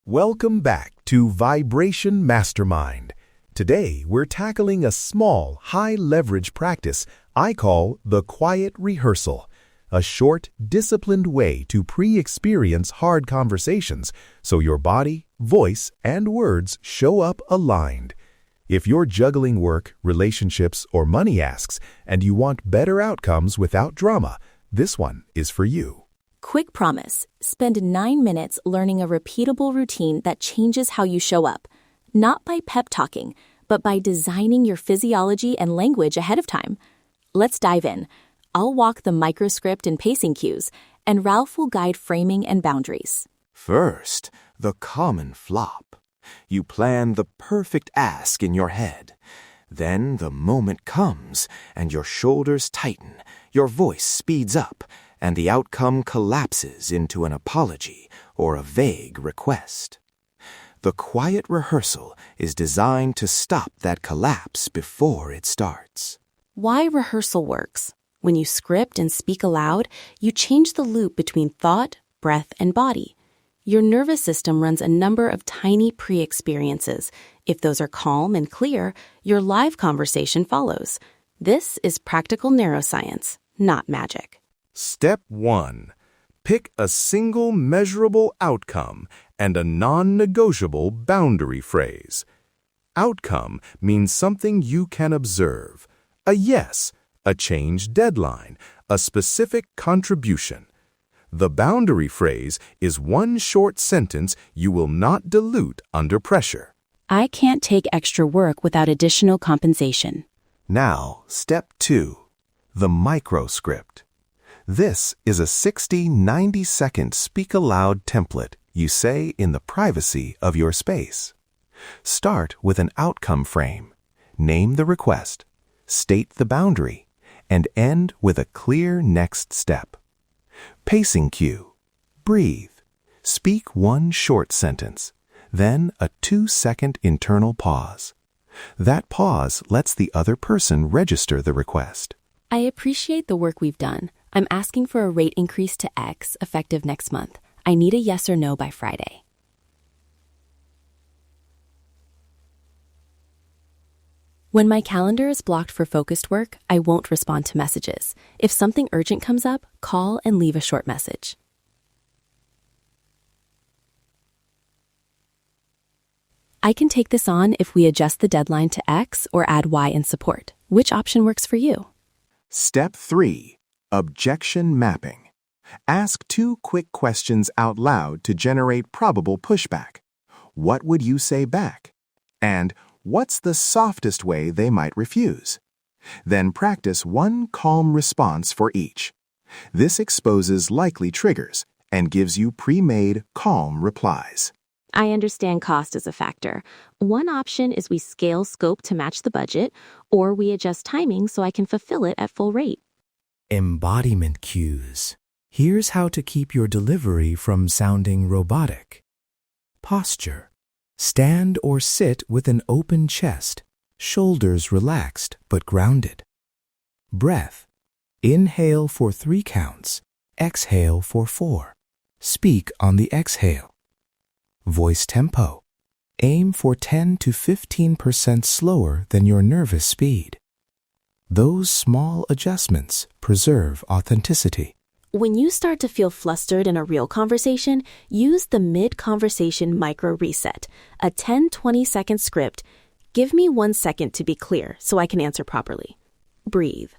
Welcome back to Vibration Mastermind. Today, we're tackling a small, high-leverage practice I call the Quiet Rehearsal, a short, disciplined way to pre-experience hard conversations so your body, voice, and words show up aligned. If you're juggling work, relationships, or money asks, and you want better outcomes without drama, this one is for you. Quick promise, spend 9 minutes learning a repeatable routine that changes how you show up, not by pep talking, but by designing your physiology and language ahead of time. Let's dive in. I'll walk the microscript and pacing cues, and Ralph will guide framing and boundaries. First, the common flop. You plan the perfect ask in your head. Then the moment comes, and your shoulders tighten, your voice speeds up, and the outcome collapses into an apology or a vague request. The quiet rehearsal is designed to stop that collapse before it starts. Why rehearsal works? When you script and speak aloud, you change the loop between thought, breath, and body. Your nervous system runs a number of tiny pre-experiences. If those are calm and clear, your live conversation follows. This is practical neuroscience, not magic. Step 1. Pick a single measurable outcome and a non-negotiable boundary phrase. Outcome means something you can observe. A yes, a change deadline, a specific contribution. The boundary phrase is one short sentence you will not dilute under pressure. I can't take extra work without additional compensation. Now, step 2. The microscript. This is a 60-90-second speak-aloud template you say in the privacy of your space. Start with an outcome frame. Name the request, state the boundary, and end with a clear next step. Pacing cue. Breathe. Speak one short sentence, then a 2-second internal pause. That pause lets the other person register the request. I appreciate the work we've done. I'm asking for a rate increase to X effective next month. I need a yes or no by Friday. When my calendar is blocked for focused work, I won't respond to messages. If something urgent comes up, call and leave a short message. I can take this on if we adjust the deadline to X or add Y in support. Which option works for you? Step 3. Objection-mapping. Ask 2 quick questions out loud to generate probable pushback. What would you say back? And what's the softest way they might refuse? Then practice one calm response for each. This exposes likely triggers and gives you pre-made, calm replies. I understand cost is a factor. One option is we scale scope to match the budget, or we adjust timing so I can fulfill it at full rate. Embodiment cues. Here's how to keep your delivery from sounding robotic. Posture. Stand or sit with an open chest, shoulders relaxed but grounded. Breath. Inhale for 3 counts, exhale for 4. Speak on the exhale. Voice tempo. Aim for 10 to 15% slower than your nervous speed. Those small adjustments preserve authenticity. When you start to feel flustered in a real conversation, use the mid-conversation micro-reset, a 10-20-second script. Give me 1 second to be clear so I can answer properly. Breathe.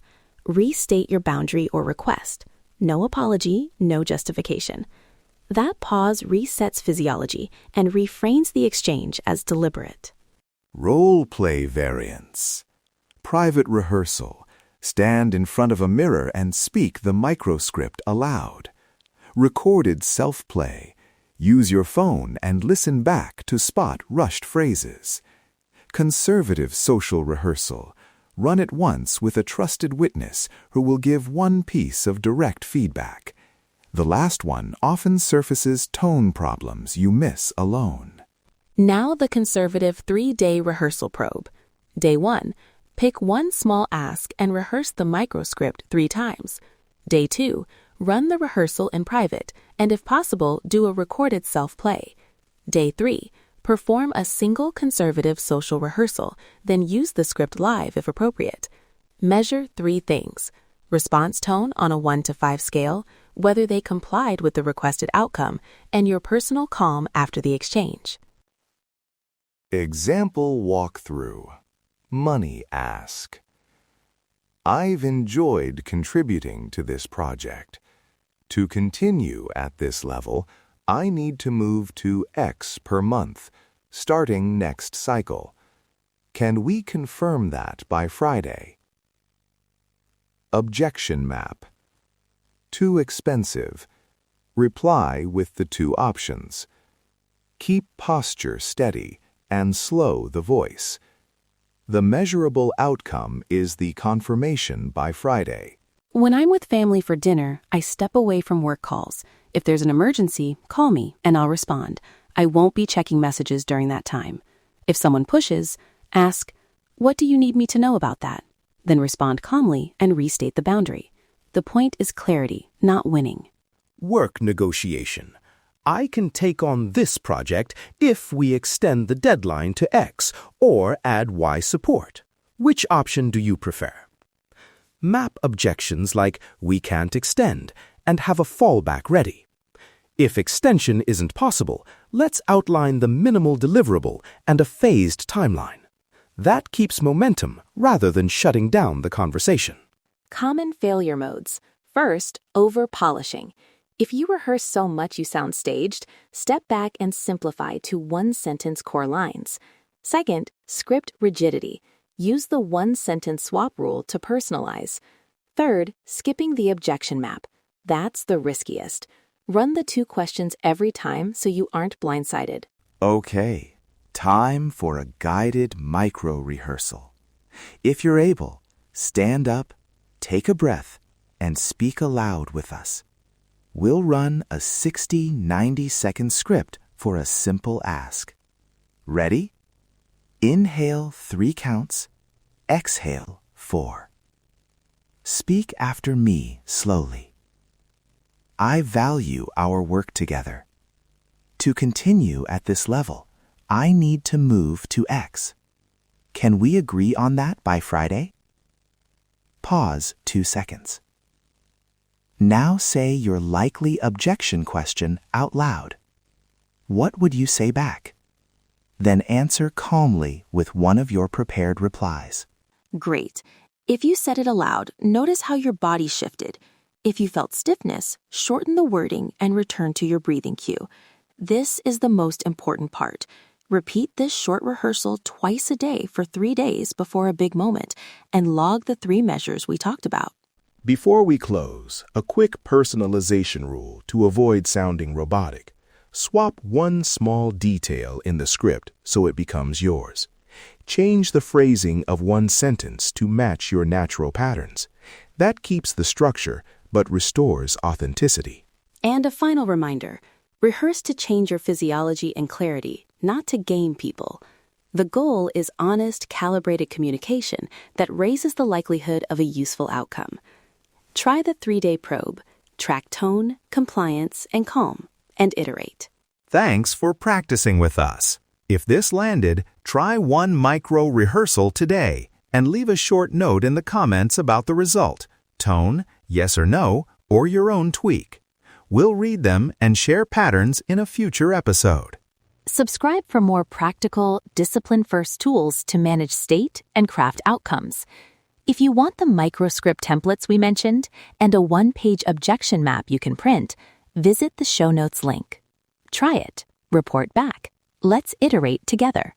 Restate your boundary or request. No apology, no justification. That pause resets physiology and reframes the exchange as deliberate. Role play variants. Private rehearsal. Stand in front of a mirror and speak the microscript aloud. Recorded self-play. Use your phone and listen back to spot rushed phrases. Conservative social rehearsal. Run it once with a trusted witness who will give one piece of direct feedback. The last one often surfaces tone problems you miss alone. Now the conservative 3-day rehearsal probe. Day 1. Pick one small ask and rehearse the microscript 3 times. Day 2, run the rehearsal in private and, if possible, do a recorded self-play. Day 3. Perform a single conservative social rehearsal, then use the script live if appropriate. Measure 3 things: response tone on a 1 to 5 scale, whether they complied with the requested outcome, and your personal calm after the exchange. Example walkthrough. Money ask. I've enjoyed contributing to this project. To continue at this level, I need to move to X per month, starting next cycle. Can we confirm that by Friday? Objection map. Too expensive. Reply with the 2 options. Keep posture steady and slow the voice. The measurable outcome is the confirmation by Friday. When I'm with family for dinner, I step away from work calls. If there's an emergency, call me and I'll respond. I won't be checking messages during that time. If someone pushes, ask, "What do you need me to know about that?" Then respond calmly and restate the boundary. The point is clarity, not winning. Work negotiation. I can take on this project if we extend the deadline to X or add Y support. Which option do you prefer? Map objections like "we can't extend" and have a fallback ready. If extension isn't possible, let's outline the minimal deliverable and a phased timeline. That keeps momentum rather than shutting down the conversation. Common failure modes. First, over-polishing. If you rehearse so much you sound staged, step back and simplify to 1-sentence core lines. Second, script rigidity. Use the 1-sentence swap rule to personalize. Third, skipping the objection map. That's the riskiest. Run the 2 questions every time so you aren't blindsided. Okay, time for a guided micro-rehearsal. If you're able, stand up, take a breath, and speak aloud with us. We'll run a 60-90-second script for a simple ask. Ready? Inhale 3 counts, exhale 4. Speak after me slowly. I value our work together. To continue at this level, I need to move to X. Can we agree on that by Friday? Pause 2 seconds. Now say your likely objection question out loud. What would you say back? Then answer calmly with one of your prepared replies. Great. If you said it aloud, notice how your body shifted. If you felt stiffness, shorten the wording and return to your breathing cue. This is the most important part. Repeat this short rehearsal twice a day for 3 days before a big moment and log the 3 measures we talked about. Before we close, a quick personalization rule to avoid sounding robotic. Swap one small detail in the script so it becomes yours. Change the phrasing of one sentence to match your natural patterns. That keeps the structure but restores authenticity. And a final reminder, rehearse to change your physiology and clarity, not to game people. The goal is honest, calibrated communication that raises the likelihood of a useful outcome. Try the 3-day probe. Track tone, compliance, and calm, and iterate. Thanks for practicing with us. If this landed, try one micro rehearsal today and leave a short note in the comments about the result, tone, yes or no, or your own tweak. We'll read them and share patterns in a future episode. Subscribe for more practical, discipline-first tools to manage state and craft outcomes. If you want the microscript templates we mentioned and a 1-page objection map you can print, visit the show notes link. Try it. Report back. Let's iterate together.